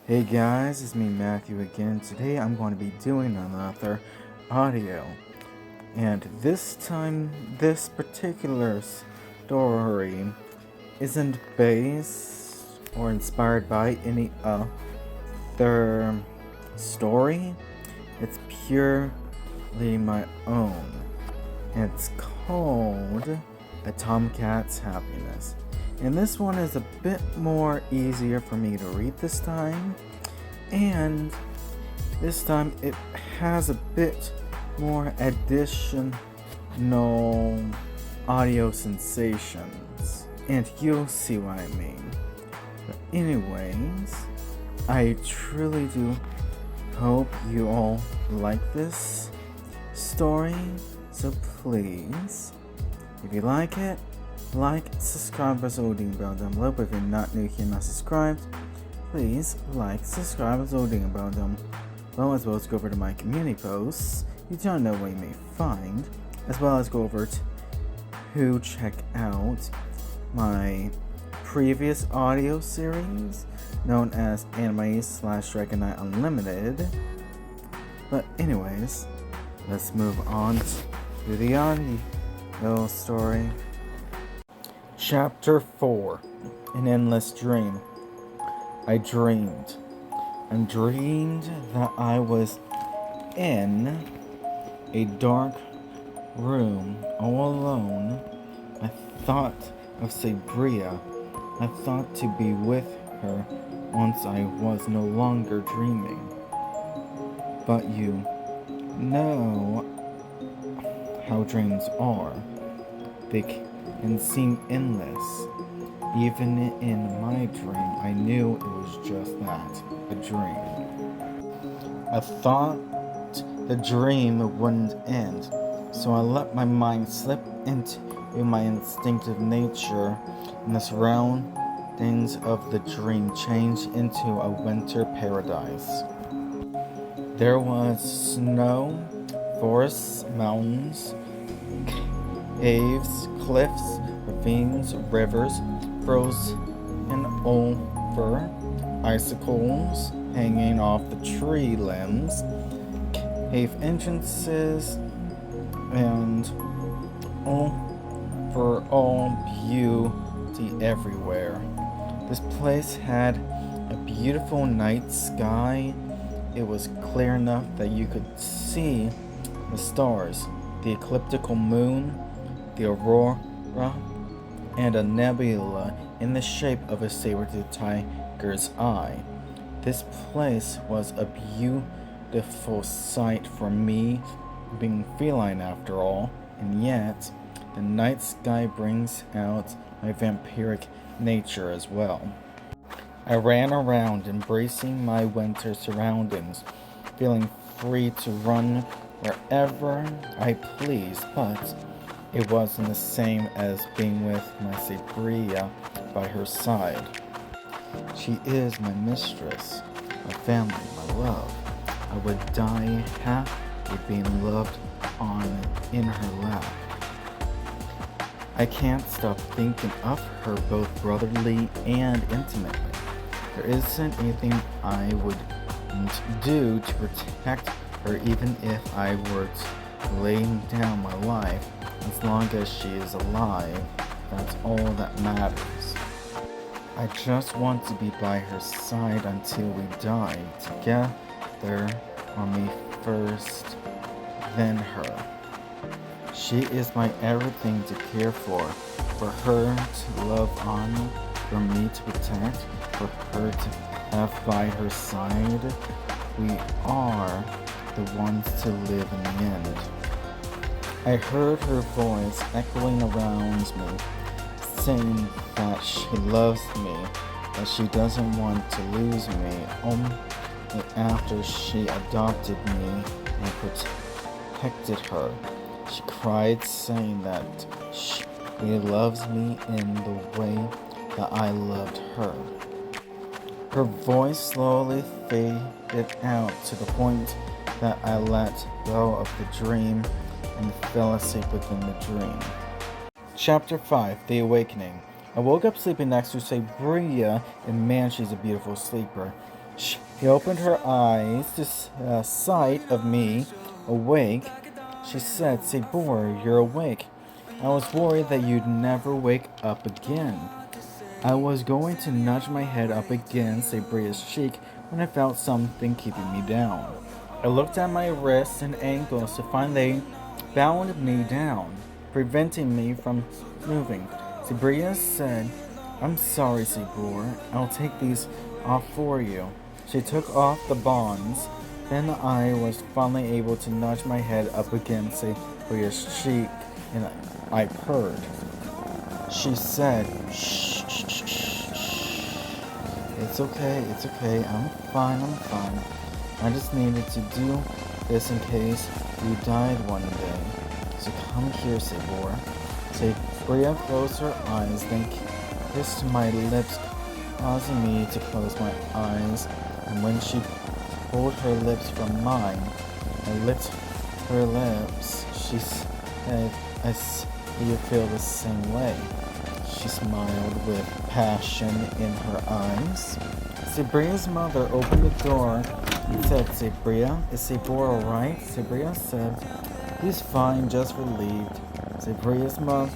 Hey guys, it's me Matthew again. Today I'm going to be doing another audio. And this time, this particular story isn't based or inspired by any other story. It's purely my own. It's called A Tomcat's Happiness. And this one is a bit more easier for me to read this time. And this time it has a bit more additional audio sensations. And you'll see what I mean. But anyways, I truly do hope you all like this story. So please, if you like it, subscribe, press the ding bell down below. But if you're not new here, not subscribed, please subscribe, press the ding bell down below, as well as go over to my community posts. You don't know what you may find, as well as go over to check out my previous audio series known as Anime/Dragon Knight Unlimited. But anyways, let's move on to the audio story. Chapter 4, An Endless Dream. I dreamed that I was in a dark room all alone. I thought of Sabria. I thought to be with her once I was no longer dreaming. But you know how dreams are. They can seem endless. Even in my dream, I knew it was just that, a dream. I thought the dream wouldn't end, so I let my mind slip into my instinctive nature, and the surroundings of the dream changed into a winter paradise. There was snow, forests, mountains, caves, cliffs, ravines, rivers, frozen over, icicles hanging off the tree limbs, cave entrances, and overall beauty everywhere. This place had a beautiful night sky. It was clear enough that you could see the stars, the ecliptical moon, the aurora, and a nebula in the shape of a saber-toothed tiger's eye. This place was a beautiful sight for me, being feline after all, and yet the night sky brings out my vampiric nature as well. I ran around, embracing my winter surroundings, feeling free to run wherever I pleased, but it wasn't the same as being with my Sabria by her side. She is my mistress, my family, my love. I would die happy being loved in her lap. I can't stop thinking of her both brotherly and intimately. There isn't anything I wouldn't do to protect her, even if I were to lay down my life. As long as she is alive, that's all that matters. I just want to be by her side until we die, together, or me first, then her. She is my everything to care for her to love on, for me to protect, for her to have by her side. We are the ones to live in the end. I heard her voice echoing around me, saying that she loves me, that she doesn't want to lose me. Only after she adopted me and protected her, she cried, saying that she loves me in the way that I loved her. Her voice slowly faded out to the point that I let go of the dream and fell asleep within the dream. Chapter 5, The Awakening. I woke up sleeping next to Sabria, and man, she's a beautiful sleeper. She opened her eyes to sight of me awake. She said, Sabor, you're awake. I was worried that you'd never wake up again. I was going to nudge my head up against Sabria's cheek when I felt something keeping me down. I looked at my wrists and ankles to find they bound me down, preventing me from moving. Sabria said, I'm sorry, Sabor. I'll take these off for you. She took off the bonds. Then I was finally able to nudge my head up against Sabria's cheek, and I purred. She said, shh, shh, shh, shh, shh. It's okay, I'm fine. I just needed to do this in case you died one day. So come here, Sabor. Sabria closed her eyes, then kissed my lips, causing me to close my eyes. And when she pulled her lips from mine, I licked her lips. She said, I see you feel the same way. She smiled with passion in her eyes. Sabria's mother opened the door and said, Sabria, is Sabor alright? Sabria said, he's fine, just relieved. Sabria's mother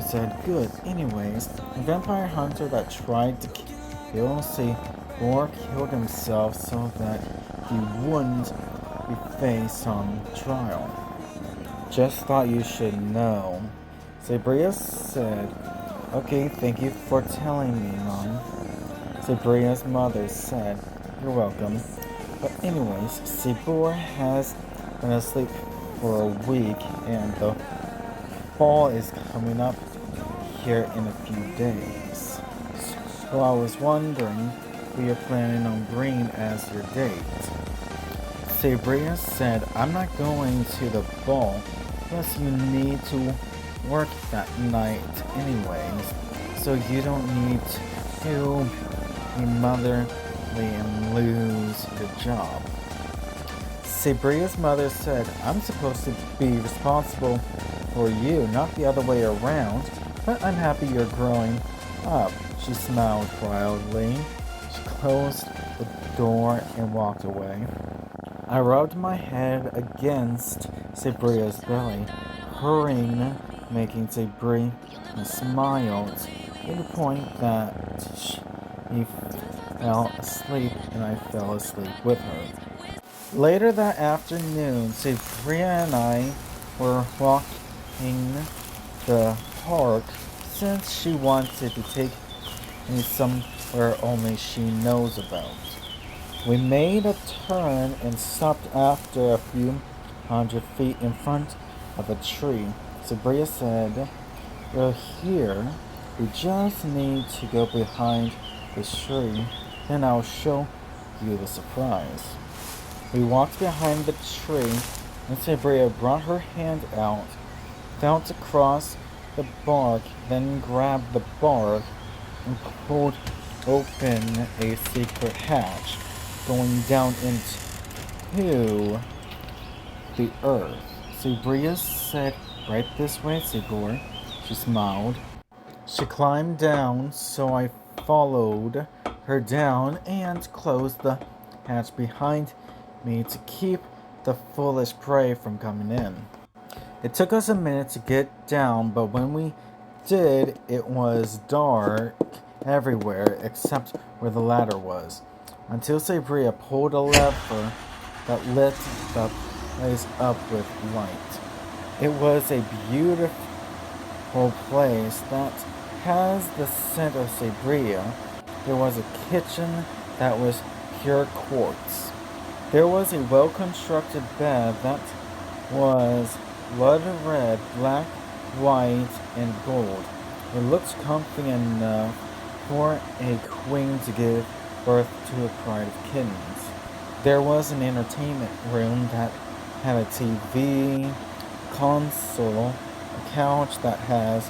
said, good. Anyways, a vampire hunter that tried to kill Sabor killed himself so that he wouldn't be faced on trial. Just thought you should know. Sabria said, okay, thank you for telling me, Mom. Sabria's mother said, you're welcome. But anyways, Sabor has been asleep for a week and the fall is coming up here in a few days. So I was wondering who you're planning on bringing as your date. Sabria said, I'm not going to the ball, plus you need to work that night anyways, so you don't need to be motherly and lose your job. Sabria's mother said, I'm supposed to be responsible for you, not the other way around, but I'm happy you're growing up. She smiled proudly. She closed the door and walked away. I rubbed my head against Sabria's belly, purring, making Sabria smile to the point that she fell asleep and I fell asleep with her. Later that afternoon, Sabria and I were walking the park since she wanted to take me somewhere only she knows about. We made a turn and stopped after a few 100 feet in front of a tree. Sabria said, we're here. We just need to go behind this tree, then I'll show you the surprise. We walked behind the tree, and Sabria brought her hand out, felt across the bark, then grabbed the bark and pulled open a secret hatch, going down into the earth. Sabria said, right this way, Sabor. She smiled. She climbed down, so I followed her down and closed the hatch behind me to keep the foolish prey from coming in. It took us a minute to get down, but when we did, it was dark everywhere except where the ladder was, until Sabria pulled a lever that lit the place up with light. It was a beautiful place that has the scent of Sabria. There was a kitchen that was pure quartz. There was a well-constructed bed that was blood red, black, white, and gold. It looked comfy enough for a queen to give birth to a pride of kittens. There was an entertainment room that had a TV, console, a couch that has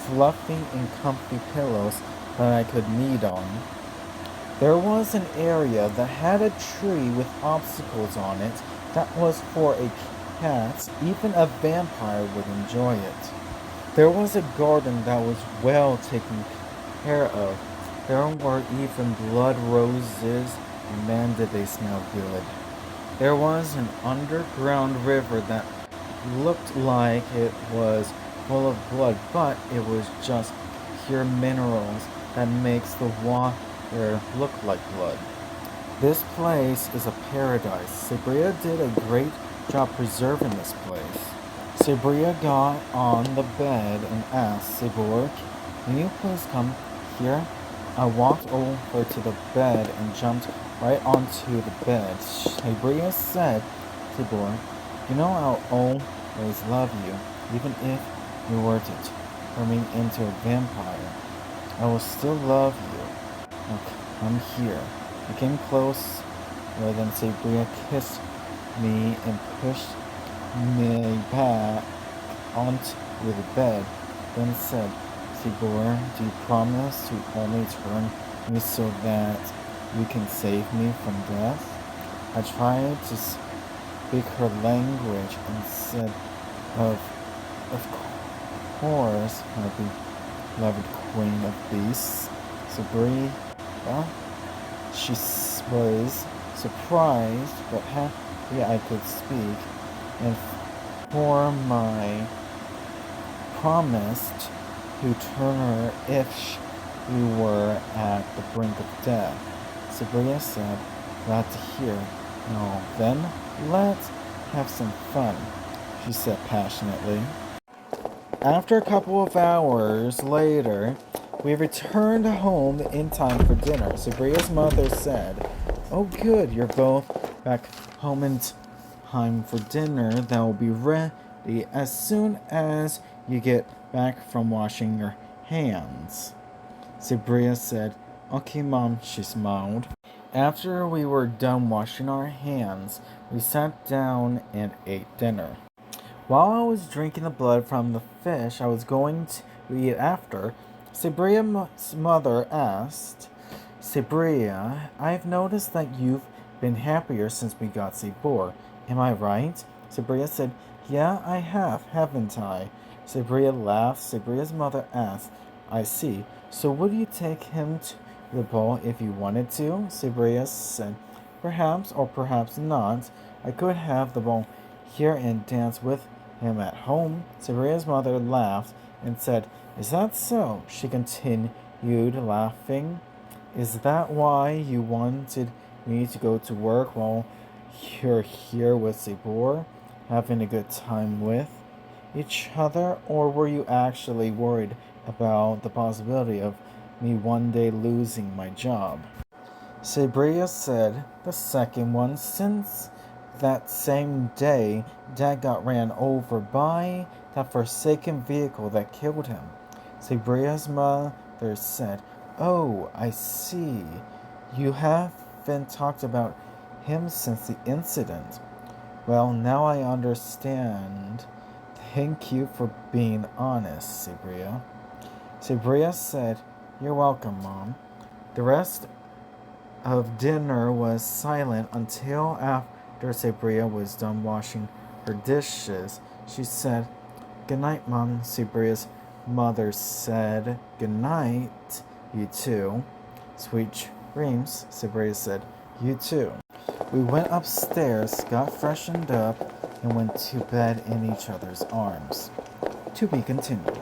fluffy and comfy pillows that I could knead on. There was an area that had a tree with obstacles on it that was for a cat. Even a vampire would enjoy it. There was a garden that was well taken care of. There were even blood roses Man, did they smell good. There was an underground river that looked like it was full of blood, but it was just pure minerals that makes the water look like blood. This place is a paradise. Sabria did a great job preserving this place. Sabria got on the bed and asked Sabor, "Can you please come here?" I walked over to the bed and jumped right onto the bed. Sabria said, "Sabor, you know I'll always love you, even if you were to turn me into a vampire. I will still love you. Now come here." I came close, then Sabria kissed me and pushed me back onto the bed, then said, "Sabor, do you promise to only turn me so that you can save me from death?" I tried to speak her language and said, Of course, my beloved queen of beasts." Sabria, she was surprised but happy I could speak, and for my promised to turn her if we were at the brink of death. Sabria said, "Glad to hear. Now then, let's have some fun," she said passionately. After a couple of hours later, we returned home in time for dinner. Sabria's mother said, "Oh good, you're both back home in time for dinner. That will be ready as soon as you get back from washing your hands." Sabria said, "Okay, Mom," she smiled. After we were done washing our hands, we sat down and ate dinner. While I was drinking the blood from the fish I was going to eat after, Sabria's mother asked, "Sabria, I've noticed that you've been happier since we got Sabor. Am I right?" Sabria said, "Yeah, I have, haven't I?" Sabria laughed. Sabria's mother asked, "I see. So would you take him to the ball if you wanted to?" Sabria said, "Perhaps or perhaps not. I could have the ball here and dance with him at home." Sabria's mother laughed and said, "Is that so?" She continued laughing. "Is that why you wanted me to go to work while you're here with Sabor, having a good time with each other? Or were you actually worried about the possibility of me one day losing my job?" Sabria said, "The second one. Since that same day, Dad got ran over by that forsaken vehicle that killed him." Sabria's mother said, "Oh, I see. You haven't talked about him since the incident. Well, now I understand. Thank you for being honest, Sabria." Sabria said, "You're welcome, Mom." The rest of dinner was silent until after Sabria was done washing her dishes. She said, "Good night, Mom." Sabria's mother said, "Good night, you too." "Sweet dreams," Sabria said. "You too." We went upstairs, got freshened up, and went to bed in each other's arms. To be continued.